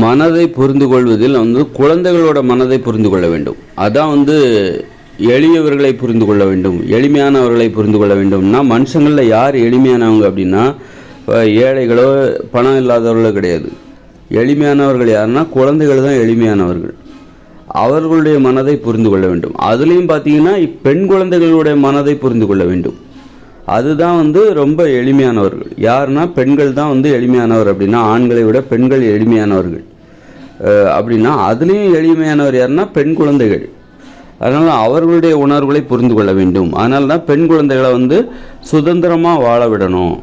மனதை புரிந்து கொள்வதில் குழந்தைகளோட மனதை புரிந்து கொள்ள வேண்டும். அதான் எளியவர்களை புரிந்து கொள்ள வேண்டும், எளிமையானவர்களை புரிந்து கொள்ள வேண்டும்னா, மனுஷங்களில் யார் எளிமையானவங்க அப்படின்னா ஏழைகளோ பணம் இல்லாதவர்களோ கிடையாது. எளிமையானவர்கள் யாருன்னா குழந்தைகள் தான் எளிமையானவர்கள். அவர்களுடைய மனதை புரிந்து கொள்ள வேண்டும். அதுலேயும் பார்த்தீங்கன்னா பெண் குழந்தைகளுடைய மனதை புரிந்து கொள்ள வேண்டும். அதுதான் ரொம்ப எளிமையானவர்கள். யாருன்னா பெண்கள் தான் எளிமையானவர். அப்படின்னா ஆண்களை விட பெண்கள் எளிமையானவர்கள் அப்படின்னா அதுலேயும் எளிமையானவர் யாருன்னா பெண் குழந்தைகள். அதனால் அவர்களுடைய உணர்வுகளை புரிந்து கொள்ள வேண்டும். அதனால தான் பெண் குழந்தைகளை சுதந்திரமாக வாழ விடணும்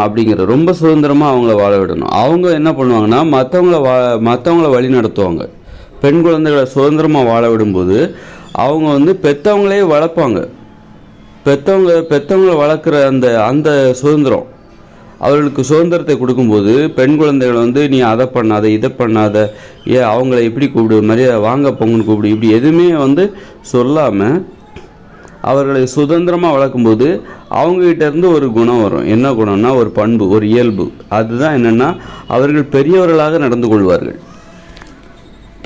அப்படிங்கிற, ரொம்ப சுதந்திரமாக அவங்கள வாழ விடணும். அவங்க என்ன பண்ணுவாங்கன்னா மற்றவங்கள வழி நடத்துவாங்க. பெண் குழந்தைகளை சுதந்திரமாக வாழ விடும்போது அவங்க பெற்றவங்களே வளர்ப்பாங்க. பெற்றவங்களை வளர்க்குற அந்த சுதந்திரம், அவர்களுக்கு சுதந்திரத்தை கொடுக்கும்போது பெண் குழந்தைகளை நீ அதை பண்ணாத இதை பண்ணாத, அவங்கள எப்படி கூப்பிடு, மரியாதை வாங்க பொங்கன்னு கூப்பிடு, இப்படி எதுவுமே சொல்லாமல் அவர்களை சுதந்திரமாக வளர்க்கும்போது அவங்ககிட்ட இருந்து ஒரு குணம் வரும். என்ன குணம்னா ஒரு பண்பு, ஒரு இயல்பு. அதுதான் என்னென்னா அவர்கள் பெரியவர்களாக நடந்து கொள்வார்கள்.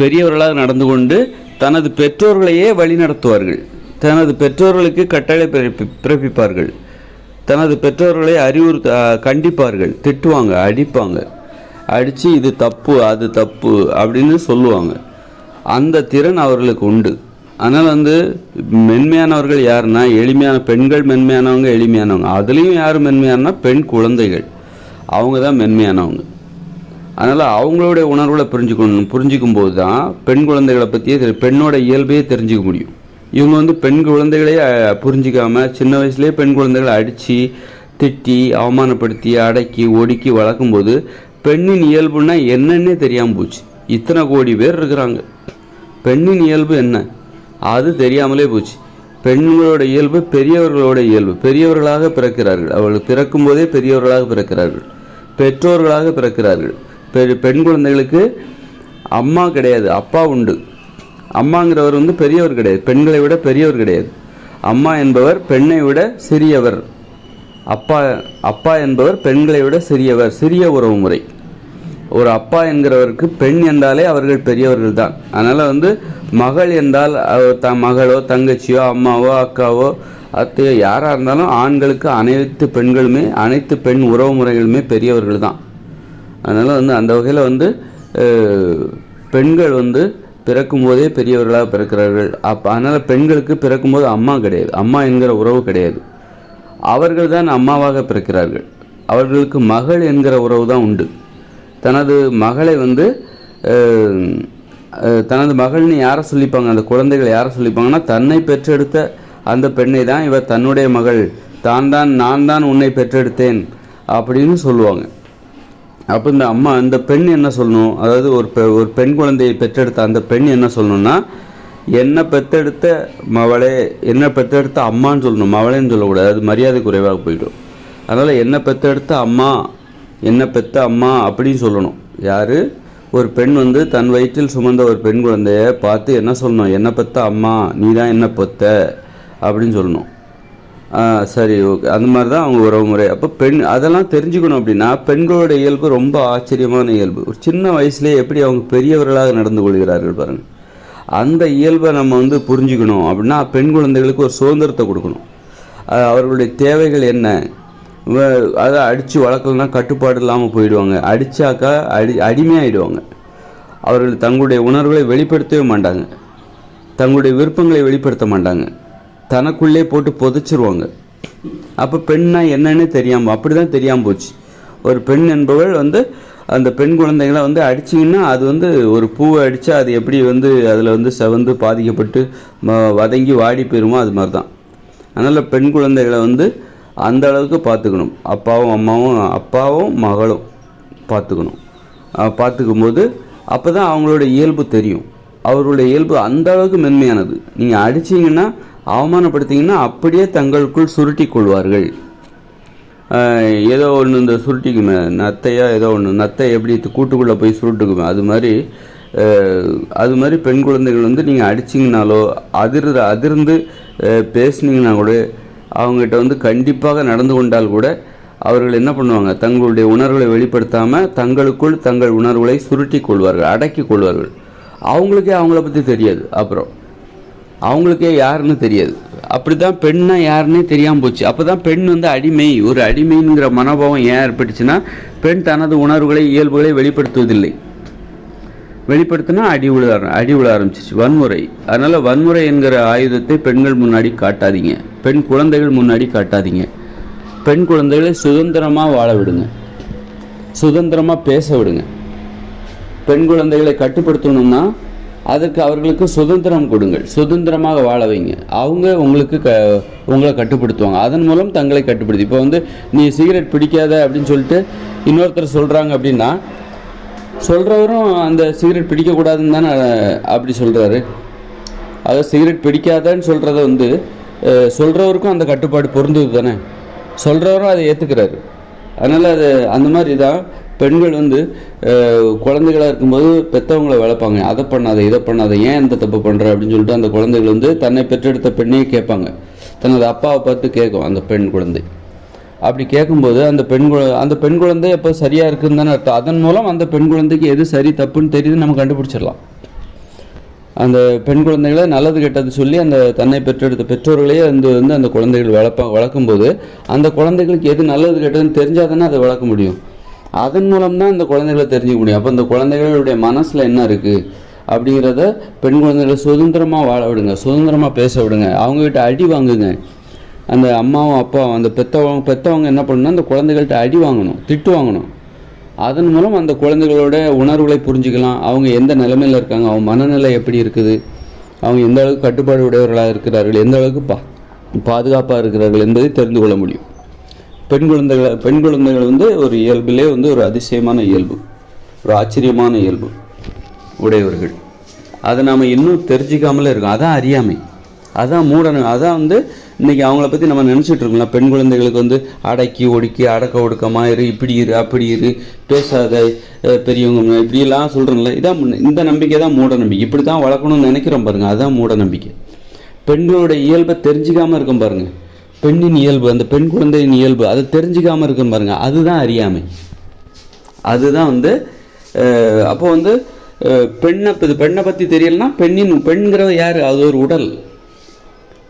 பெரியவர்களாக நடந்து கொண்டு தனது பெற்றோர்களையே வழி நடத்துவார்கள். தனது பெற்றோர்களுக்கு கட்டளை பிறப்பிப்பார்கள். தனது பெற்றோர்களை கண்டிப்பார்கள், திட்டுவாங்க, அடிப்பாங்க. அடித்து இது தப்பு அது தப்பு அப்படின்னு சொல்லுவாங்க. அந்த திறன் அவர்களுக்கு உண்டு. அதனால் மென்மையானவர்கள் யாருன்னா எளிமையான பெண்கள். மென்மையானவங்க எளிமையானவங்க. அதுலேயும் யார் மென்மையானா பெண் குழந்தைகள். அவங்க தான் மென்மையானவங்க. அதனால் அவங்களுடைய உணர்வுகளை புரிஞ்சிக்கும் போது தான் பெண் குழந்தைகளை பற்றியே பெண்ணோட இயல்பையே தெரிஞ்சிக்க முடியும். இவங்க பெண் குழந்தைகளையே புரிஞ்சிக்காமல் சின்ன வயசுலேயே பெண் குழந்தைகளை அடித்து திட்டி அவமானப்படுத்தி அடக்கி ஒடுக்கி வளர்க்கும்போது பெண்ணின் இயல்புன்னா என்னன்னே தெரியாமல் போச்சு. இத்தனை கோடி பேர் இருக்கிறாங்க, பெண்ணின் இயல்பு என்ன அது தெரியாமலே போச்சு. பெண்களோட இயல்பு பெரியவர்களோட இயல்பு. பெரியவர்களாக பிறக்கிறார்கள். அவர்கள் பிறக்கும் போதே பெரியவர்களாக பிறக்கிறார்கள், பெற்றோர்களாக பிறக்கிறார்கள். பெண் குழந்தைகளுக்கு அம்மா கிடையாது, அப்பா உண்டு. அம்மாங்கிறவர் பெரியவர் கிடையாது, பெண்களை விட பெரியவர் கிடையாது. அம்மா என்பவர் பெண்ணை விட சிறியவர். அப்பா என்பவர் பெண்களை விட சிறியவர். சிறிய உறவு முறை. ஒரு அப்பா என்கிறவருக்கு பெண் என்றாலே அவர்கள் பெரியவர்கள் தான். அதனால் மகள் என்றால் மகளோ தங்கச்சியோ அம்மாவோ அக்காவோ அத்தையோ யாராக இருந்தாலும் ஆண்களுக்கு அனைத்து பெண் உறவு முறைகளுமே பெரியவர்கள் தான். அதனால் அந்த வகையில் பெண்கள் பிறக்கும் போதே பெரியவர்களாக பிறக்கிறார்கள். அதனால் பெண்களுக்கு பிறக்கும்போது அம்மா கிடையாது, அம்மா என்கிற உறவு கிடையாது. அவர்கள் தான் அம்மாவாக பிறக்கிறார்கள். அவர்களுக்கு மகள் என்கிற உறவு தான் உண்டு. தனது மகளை தனது மகள்னு யாரை சொல்லிப்பாங்க, அந்த குழந்தைகள் யாரை சொல்லிப்பாங்கன்னா தன்னை பெற்றெடுத்த அந்த பெண்ணை தான் இவர் தன்னுடைய மகள், நான் தான் உன்னை பெற்றெடுத்தேன் அப்படின்னு சொல்லுவாங்க. அப்போ இந்த பெண் என்ன சொல்லணும், அதாவது ஒரு பெண் குழந்தையை பெற்றெடுத்த அந்த பெண் என்ன சொல்லணும்னா, என்னை பெற்றெடுத்த மவளே, என்னை பெற்றெடுத்த அம்மான்னு சொல்லணும். மவளேன்னு சொல்லக்கூடாது, அது மரியாதை குறைவாக போயிடும். அதனால் என்னை பெற்றெடுத்த அம்மா, என்னை பெற்ற அம்மா அப்படின்னு சொல்லணும். யார் ஒரு பெண் தன் வயிற்றில் சுமந்த ஒரு பெண் குழந்தைய பார்த்து என்ன சொல்லணும், என்னை பெற்ற அம்மா, நீ தான் என்ன பெற்ற அப்படின்னு சொல்லணும். சரி, ஓகே. அந்த மாதிரி தான் அவங்க உறவு முறை. அப்போ அதெல்லாம் தெரிஞ்சுக்கணும். அப்படின்னா பெண்களோட இயல்பு ரொம்ப ஆச்சரியமான இயல்பு. ஒரு சின்ன வயசுலேயே எப்படி அவங்க பெரியவர்களாக நடந்து கொள்கிறார்கள் பாருங்கள். அந்த இயல்பை நம்ம புரிஞ்சுக்கணும். அப்படின்னா பெண் குழந்தைகளுக்கு ஒரு சுதந்திரத்தை கொடுக்கணும். அவர்களுடைய தேவைகள் என்ன, அதை அடித்து வளர்க்கலன்னா கட்டுப்பாடு இல்லாமல் போயிடுவாங்க. அடித்தாக்கா அடிமையாகிடுவாங்க. அவர்கள் தங்களுடைய உணர்வுகளை வெளிப்படுத்தவே மாட்டாங்க, தங்களுடைய விருப்பங்களை வெளிப்படுத்த மாட்டாங்க, தனக்குள்ளே போட்டு புதைச்சிருவாங்க. அப்போ பெண்ணா என்னன்னு தெரியாமல், அப்படி தான் தெரியாமல் போச்சு. ஒரு பெண் என்பவள் அந்த பெண் குழந்தைகளை அடிச்சிங்கன்னா அது ஒரு பூவை அடித்தா அது எப்படி அதில் செவந்து பாதிக்கப்பட்டு வதங்கி வாடி போயிருமோ அது மாதிரி தான். அதனால் பெண் குழந்தைகளை அந்த அளவுக்கு பார்த்துக்கணும். அப்பாவும் மகளும் பார்த்துக்கும்போது அப்போ தான் அவங்களோட இயல்பு தெரியும். அவர்களுடைய இயல்பு அந்த அளவுக்கு மென்மையானது. நீங்கள் அடிச்சிங்கன்னா அவமானப்படுத்திங்கன்னா அப்படியே தங்களுக்குள் சுருட்டி கொள்வார்கள். ஏதோ ஒன்று இந்த சுருட்டிக்குமே நத்தையா, ஏதோ ஒன்று நத்தை எப்படி கூட்டுக்குள்ளே போய் சுருட்டுக்குமே, அது மாதிரி பெண் குழந்தைகள் நீங்கள் அடிச்சிங்கனாலோ அதிர்ந்து பேசுனீங்கன்னா கூட அவங்ககிட்ட கண்டிப்பாக நடந்து கொண்டால் கூட அவர்கள் என்ன பண்ணுவாங்க, தங்களுடைய உணர்வுகளை வெளிப்படுத்தாமல் தங்களுக்குள் தங்கள் உணர்வுகளை சுருட்டி கொள்வார்கள், அடக்கி கொள்வார்கள். அவங்களுக்கே அவங்கள பற்றி தெரியாது, அப்புறம் அவங்களுக்கே யாருன்னு தெரியாது. அப்படி தான் பெண்ணா யாருன்னே தெரியாமல் போச்சு. அப்போ தான் பெண் வந்து அடிமை, ஒரு அடிமைங்கிற மனோபாவம் ஏன் ஏற்பட்டுச்சுன்னா, பெண் தனது உணர்வுகளை இயல்புகளை வெளிப்படுத்துவதில்லை. வெளிப்படுத்தினா அடி விழ ஆரம்பிச்சிச்சு, வன்முறை. அதனால் வன்முறை என்கிற ஆயுதத்தை பெண்கள் முன்னாடி காட்டாதீங்க, பெண் குழந்தைகள் முன்னாடி காட்டாதீங்க. பெண் குழந்தைகளை சுதந்திரமாக வாழ விடுங்க, சுதந்திரமாக பேச விடுங்க. பெண் குழந்தைகளை கட்டுப்படுத்தணும்னா அதற்கு அவர்களுக்கு சுதந்திரம் கொடுங்கள், சுதந்திரமாக வாழ வைங்க. அவங்க உங்களை கட்டுப்படுத்துவாங்க, அதன் மூலம் தங்களை கட்டுப்படுத்தி. இப்போ வந்து நீ சிகரெட் பிடிக்காத அப்படின்னு சொல்லிட்டு இன்னொருத்தர் சொல்கிறாங்க அப்படின்னா, சொல்கிறவரும் அந்த சிகரெட் பிடிக்கக்கூடாதுன்னு தானே அப்படி சொல்கிறாரு. அதாவது சிகரெட் பிடிக்காதன்னு சொல்கிறத வந்து சொல்கிறவருக்கும் அந்த கட்டுப்பாடு பொருந்தது தானே, சொல்கிறவரும் அதை ஏற்றுக்கிறாரு. அதனால் அது அந்த மாதிரி தான் பெண்கள் வந்து குழந்தைகளாக இருக்கும்போது பெற்றவங்களை வளர்ப்பாங்க, அதை பண்ணாத இதை பண்ணாத, ஏன் இந்த தப்பு பண்ணுற அப்படின்னு சொல்லிட்டு அந்த குழந்தைகள் வந்து தன்னை பெற்றெடுத்த பெண்ணையே கேட்பாங்க, தனது அப்பாவை பார்த்து கேட்கும் அந்த பெண் குழந்தை. அப்படி கேட்கும்போது அந்த பெண் குழந்தை எப்போ சரியாக இருக்குன்னு தானே அர்த்தம். அதன் மூலம் அந்த பெண் குழந்தைக்கு எது சரி தப்புன்னு தெரியுது நம்ம கண்டுபிடிச்சிடலாம். அந்த பெண் குழந்தைகளை நல்லது கெட்டது சொல்லி அந்த தன்னை பெற்றெடுத்த பெற்றோர்களையே வந்து அந்த குழந்தைகள் வளர்க்கும்போது அந்த குழந்தைகளுக்கு எது நல்லது கெட்டதுன்னு தெரிஞ்சால் தானே அதை வளர்க்க முடியும். அதன் மூலம் தான் அந்த குழந்தைகளை தெரிஞ்சுக்க முடியும். அப்போ அந்த குழந்தைகளுடைய மனசில் என்ன இருக்குது அப்படிங்கிறத பெண் குழந்தைகளை சுதந்திரமாக வாழ விடுங்க, சுதந்திரமாக பேச விடுங்க. அவங்ககிட்ட அடி வாங்குங்க. அந்த அம்மாவும் அப்பாவும் அந்த பெற்றவங்க என்ன பண்ணணும்னா அந்த குழந்தைகள்கிட்ட அடி வாங்கணும், திட்டு வாங்கணும். அதன் மூலம் அந்த குழந்தைகளோட உணர்வுகளை புரிஞ்சுக்கலாம். அவங்க எந்த நிலைமையில் இருக்காங்க, அவங்க மனநிலை எப்படி இருக்குது, அவங்க எந்த அளவுக்கு கட்டுப்பாடு உடையவர்களாக இருக்கிறார்கள், எந்த அளவுக்கு பாதுகாப்பாக இருக்கிறார்கள் என்பதை தெரிந்து கொள்ள முடியும். பெண் குழந்தைகள் வந்து ஒரு இயல்பிலே வந்து ஒரு அதிசயமான இயல்பு, ஒரு ஆச்சரியமான இயல்பு உடையவர்கள். அதை நாம் இன்னும் தெரிஞ்சிக்காமலே இருக்கோம். அதான் அறியாமை, அதான் மூடணும். அதான் வந்து இன்றைக்கி அவங்கள பற்றி நம்ம நினச்சிட்டு இருக்கோம்ல, பெண் குழந்தைகளுக்கு வந்து அடக்கி ஒடுக்கி அடக்க ஒடுக்கமாக இரு, இப்படி இரு அப்படி இரு, பேசாத, பெரியவங்க இப்படியெல்லாம் சொல்கிறோம்ல. இதான் இந்த நம்பிக்கை தான் மூட நம்பிக்கை. இப்படி தான் வளர்க்கணும்னு நினைக்கிறோம் பாருங்கள், அதுதான் மூட நம்பிக்கை. பெண்களோட இயல்பை தெரிஞ்சிக்காமல் இருக்கும் பாருங்கள், பெண்ணின் இயல்பு, அந்த பெண் குழந்தையின் இயல்பு அதை தெரிஞ்சிக்காமல் இருக்கும் பாருங்கள், அதுதான் அறியாமை. அதுதான் வந்து அப்போ வந்து பெண்ணை பற்றி தெரியலன்னா பெண்கிறவ யார், அது ஒரு உடல்.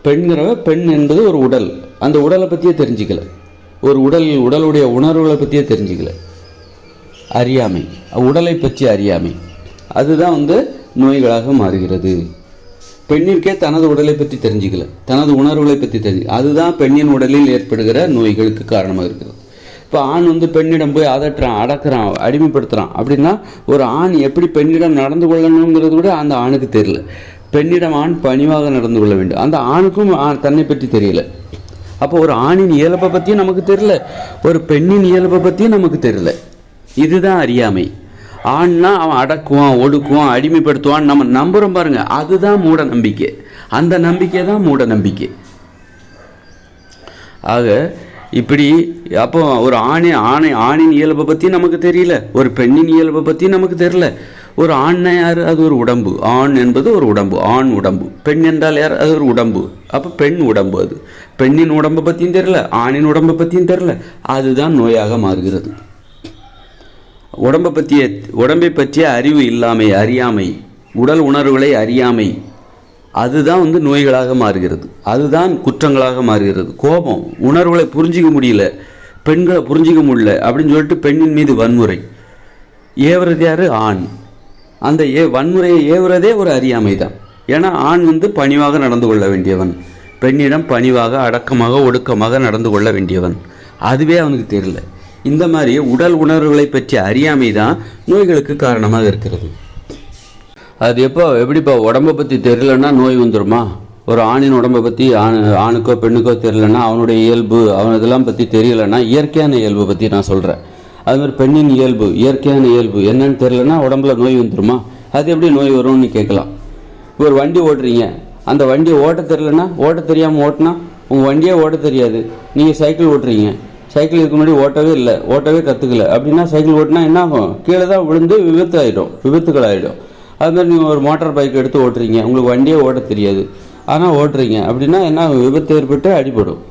பெண் என்பது ஒரு உடல், அந்த உடலை பற்றியே தெரிஞ்சிக்கல, ஒரு உடலுடைய உணர்வுகளை பற்றியே தெரிஞ்சிக்கல, அறியாமை, உடலை பற்றி அறியாமை. அதுதான் வந்து நோய்களாக மாறுகிறது. பெண்ணிற்கே தனது உடலை பற்றி தெரிஞ்சிக்கல, தனது உணர்வுகளை பற்றி அதுதான் பெண்ணின் உடலில் ஏற்படுகிற நோய்களுக்கு காரணமாக இருக்கிறது. இப்போ ஆண் வந்து பெண்ணிடம் போய் அதட்டுறான், அடக்கிறான், அடிமைப்படுத்துகிறான் அப்படின்னா ஒரு ஆண் எப்படி பெண்ணிடம் நடந்து கொள்ளணுங்கிறது கூட அந்த ஆணுக்கு தெரியல. பெண்ணிடம் ஆண் பணிவாக நடந்து கொள்ள வேண்டும், அந்த ஆணுக்கும் தன்னை பற்றி தெரியல. அப்போ ஒரு ஆணின் இயல்பை பற்றியும் நமக்கு தெரியல, ஒரு பெண்ணின் இயல்பை பற்றியும் நமக்கு தெரியல. இதுதான் அறியாமை. ஆண்னா அவன் அடக்குவான், ஒடுக்குவான், அடிமைப்படுத்துவான் நம்ம நம்புகிறோம் பாருங்க, அதுதான் மூட நம்பிக்கை. அந்த நம்பிக்கை தான் மூட நம்பிக்கை. ஆக இப்படி அப்போ ஒரு ஆணின் இயல்பை பற்றி நமக்கு தெரியல, ஒரு பெண்ணின் இயல்பை பற்றி நமக்கு தெரியல. ஒரு ஆண்னா யார், அது ஒரு உடம்பு. ஆண் என்பது ஒரு உடம்பு, ஆண் உடம்பு. பெண் என்றால் யார், அது ஒரு உடம்பு. அப்போ பெண் உடம்பு. அது பெண்ணின் உடம்பை பற்றியும் தெரியல, ஆணின் உடம்பை பற்றியும் தெரியல. அதுதான் நோயாக மாறுகிறது. உடம்பை பற்றிய அறிவு இல்லாமை, அறியாமை, உடல் உணர்வுகளை அறியாமை, அதுதான் வந்து நோய்களாக மாறுகிறது. அதுதான் குற்றங்களாக மாறுகிறது. கோபம், உணர்வுகளை புரிஞ்சிக்க முடியல, பெண்களை புரிஞ்சிக்க முடியல அப்படின்னு சொல்லிட்டு பெண்ணின் மீது வன்முறை ஏவுறது யார், ஆண். அந்த வன்முறையை ஏவுறதே ஒரு அறியாமை தான். ஏன்னா ஆண் வந்து பணிவாக நடந்து கொள்ள வேண்டியவன், பெண்ணிடம் பணிவாக அடக்கமாக ஒடுக்கமாக நடந்து கொள்ள வேண்டியவன். அதுவே அவனுக்கு தெரியல. இந்த மாதிரி உடல் உணர்வுகளை பற்றிய அறியாமை தான் நோய்களுக்கு காரணமாக இருக்கிறது. அது எப்படிப்பா உடம்பை பற்றி தெரியலன்னா நோய் வந்துடுமா? ஒரு ஆணின் உடம்பை பற்றி ஆணுக்கோ பெண்ணுக்கோ தெரியலன்னா, அவனுடைய இயல்பு அவன் இதெல்லாம் பற்றி தெரியலைன்னா, இயற்கையான இயல்பை பற்றி நான் சொல்கிறேன். அது மாதிரி பெண்ணின் இயல்பு, இயற்கையான இயல்பு என்னன்னு தெரியலன்னா உடம்புல நோய் வந்துடுமா? அது எப்படி நோய் வரும்னு கேட்கலாம். ஒரு வண்டி ஓட்டுறீங்க, அந்த வண்டியை ஓட்ட தெரியலன்னா, ஓட்ட தெரியாமல் ஓட்டினா உங்கள் வண்டியே ஓட்ட தெரியாது. நீங்கள் சைக்கிள் ஓட்டுறீங்க, சைக்கிள் இதுக்கு முன்னாடி ஓட்டவே கற்றுக்கல அப்படின்னா சைக்கிள் ஓட்டினா என்ன ஆகும், கீழே தான் விழுந்து விபத்துகள் ஆகிடும். அது மாதிரி நீங்கள் ஒரு மோட்டார் பைக் எடுத்து ஓட்டுறீங்க, உங்களுக்கு வண்டியே ஓட்ட தெரியாது, ஆனால் ஓட்டுறீங்க அப்படின்னா என்ன, விபத்து ஏற்பட்டு அடிபடும்.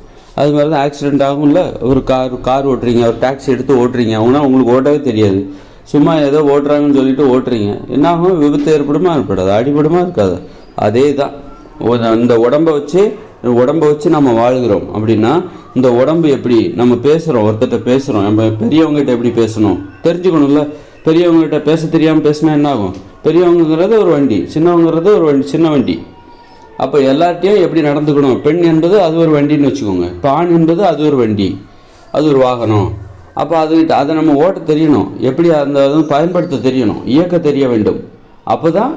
அது மாதிரி தான் ஆக்சிடெண்ட் ஆகும்ல. ஒரு கார் ஓட்டுறீங்க, ஒரு டாக்ஸி எடுத்து ஓட்டுறீங்க, அவங்கன்னா உங்களுக்கு ஓட்டவே தெரியாது, சும்மா ஏதோ ஓட்டுறாங்கன்னு சொல்லிட்டு ஓட்டுறீங்க, என்ன ஆகும்? விபத்து ஏற்படுமா ஏற்படாது? அடிபடுமா இருக்காது? அதே தான் இந்த உடம்பை வச்சு நம்ம வாழ்கிறோம் அப்படின்னா, இந்த உடம்பு எப்படி நம்ம பேசுகிறோம், ஒருத்தர்கிட்ட பேசுகிறோம், நம்ம பெரியவங்ககிட்ட எப்படி பேசணும் தெரிஞ்சுக்கணும்ல. பெரியவங்ககிட்ட பேச தெரியாமல் பேசினா என்ன ஆகும்? பெரியவங்கிறது ஒரு வண்டி, சின்னவங்கிறது ஒரு வண்டி, சின்ன வண்டி. அப்போ எல்லார்ட்டையும் எப்படி நடந்துக்கணும்? பெண் என்பது அது ஒரு வண்டின்னு வச்சுக்கோங்க, இப்போ ஆண் என்பது அது ஒரு வண்டி, அது ஒரு வாகனம். அப்போ அதை நம்ம ஓட்ட தெரியணும், எப்படி அந்த பயன்படுத்த தெரியணும், இயக்க தெரிய வேண்டும். அப்போ தான்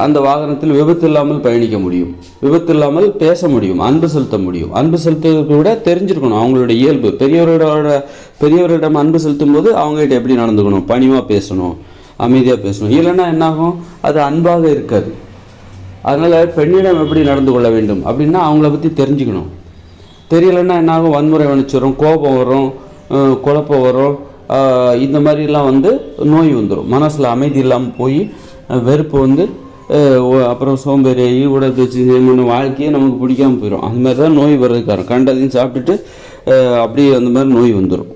அந்த வாகனத்தில் விபத்து இல்லாமல் பயணிக்க முடியும், விபத்து இல்லாமல் பேச முடியும், அன்பு செலுத்த முடியும். அன்பு செலுத்துறதுக்கு கூட தெரிஞ்சிருக்கணும் அவங்களுடைய இயல்பு. பெரியவர்களிடம் அன்பு செலுத்தும் போது அவங்ககிட்ட எப்படி நடந்துக்கணும்? பணிவாக பேசணும், அமைதியாக பேசணும். இல்லைன்னா என்னாகும்? அது அன்பாக இருக்காது. அதனால் பெண்ணிடம் எப்படி நடந்து கொள்ள வேண்டும் அப்படின்னா அவங்கள பற்றி தெரிஞ்சுக்கணும். தெரியலைன்னா என்னாகும்? வன்முறை வணிச்சிடும், கோபம் வரும், குழப்பம் வரும், இந்த மாதிரிலாம் நோய் வந்துடும். மனசில் அமைதி இல்லாமல் போய் வெறுப்பு அப்புறம் சோம்பேறியாகி உடற்பயிற்சி செய்யணும், வாழ்க்கையே நமக்கு பிடிக்காமல் போயிடும். அந்த மாதிரி தான் நோய் வர்றதுக்காரன். கண்டதையும் சாப்பிட்டுட்டு அப்படியே அந்த மாதிரி நோய் வந்துடும்.